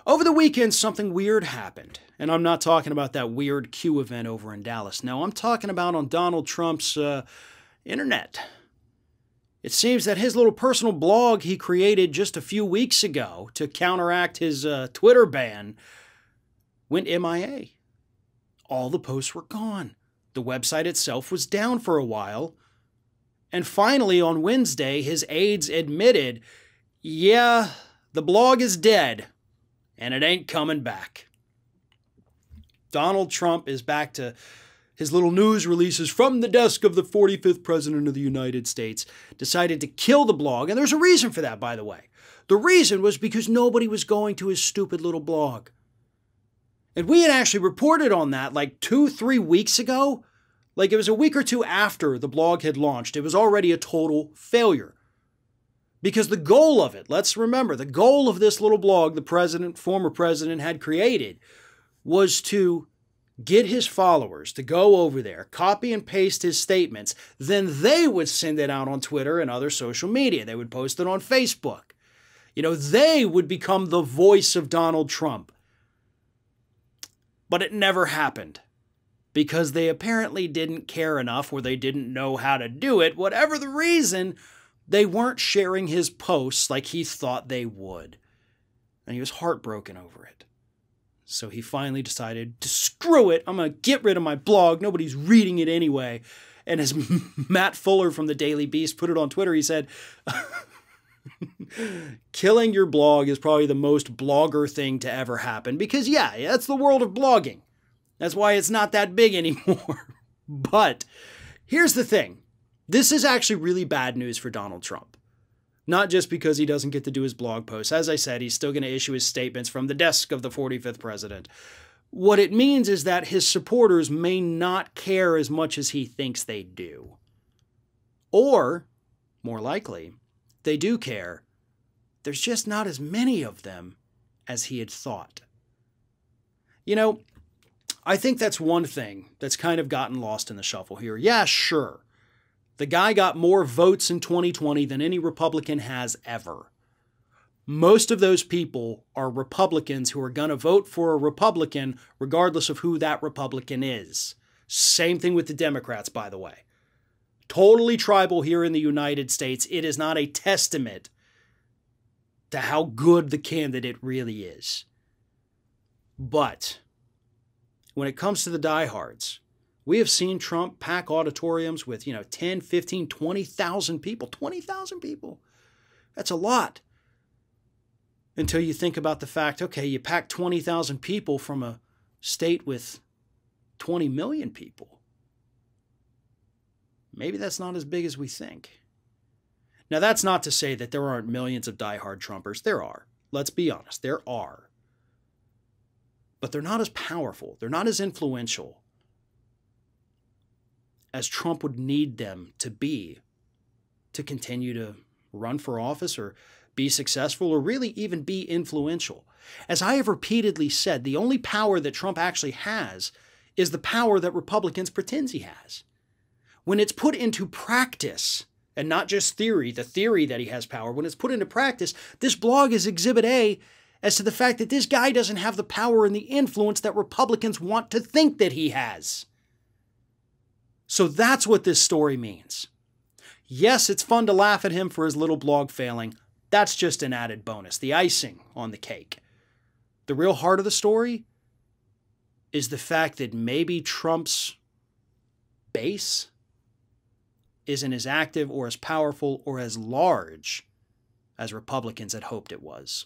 Over the weekend, something weird happened. And I'm not talking about that weird Q event over in Dallas. No, I'm talking about on Donald Trump's internet. It seems that his little personal blog he created just a few weeks ago to counteract his Twitter ban went MIA. All the posts were gone. The website itself was down for a while. And finally, on Wednesday, his aides admitted, yeah, the blog is dead, and it ain't coming back. Donald Trump is back to his little news releases from the desk of the 45th President of the United States, decided to kill the blog. And there's a reason for that, by the way. The reason was because nobody was going to his stupid little blog. And we had actually reported on that like 2-3 weeks ago. Like it was a week or two after the blog had launched. It was already a total failure. Because the goal of it, let's remember, the goal of this little blog the former president had created was to get his followers to go over there, copy and paste his statements. Then they would send it out on Twitter and other social media. They would post it on Facebook. You know, they would become the voice of Donald Trump. But it never happened because they apparently didn't care enough or they didn't know how to do it. Whatever the reason, they weren't sharing his posts like he thought they would. And he was heartbroken over it. So he finally decided to screw it. I'm going to get rid of my blog. Nobody's reading it anyway. And as Matt Fuller from the Daily Beast put it on Twitter, he said, killing your blog is probably the most blogger thing to ever happen. Because yeah, that's the world of blogging. That's why it's not that big anymore. But here's the thing. This is actually really bad news for Donald Trump. Not just because he doesn't get to do his blog posts. As I said, he's still going to issue his statements from the desk of the 45th president. What it means is that his supporters may not care as much as he thinks they do. Or, more likely, they do care. There's just not as many of them as he had thought. You know, I think that's one thing that's kind of gotten lost in the shuffle here. Yeah, sure. The guy got more votes in 2020 than any Republican has ever. Most of those people are Republicans who are going to vote for a Republican regardless of who that Republican is. Same thing with the Democrats, by the way. Totally tribal here in the United States. It is not a testament to how good the candidate really is. But when it comes to the diehards, we have seen Trump pack auditoriums with, 10, 15, 20,000 people. 20,000 people. That's a lot. Until you think about the fact, okay, you pack 20,000 people from a state with 20 million people. Maybe that's not as big as we think. Now, that's not to say that there aren't millions of diehard Trumpers. There are. Let's be honest. There are. But they're not as powerful. They're not as influential as Trump would need them to be to continue to run for office or be successful or really even be influential. As I have repeatedly said, the only power that Trump actually has is the power that Republicans pretend he has. When it's put into practice, and not just theory, the theory that he has power, when it's put into practice, this blog is Exhibit A as to the fact that this guy doesn't have the power and the influence that Republicans want to think that he has. So that's what this story means. Yes, it's fun to laugh at him for his little blog failing. That's just an added bonus, the icing on the cake. The real heart of the story is the fact that maybe Trump's base isn't as active or as powerful or as large as Republicans had hoped it was.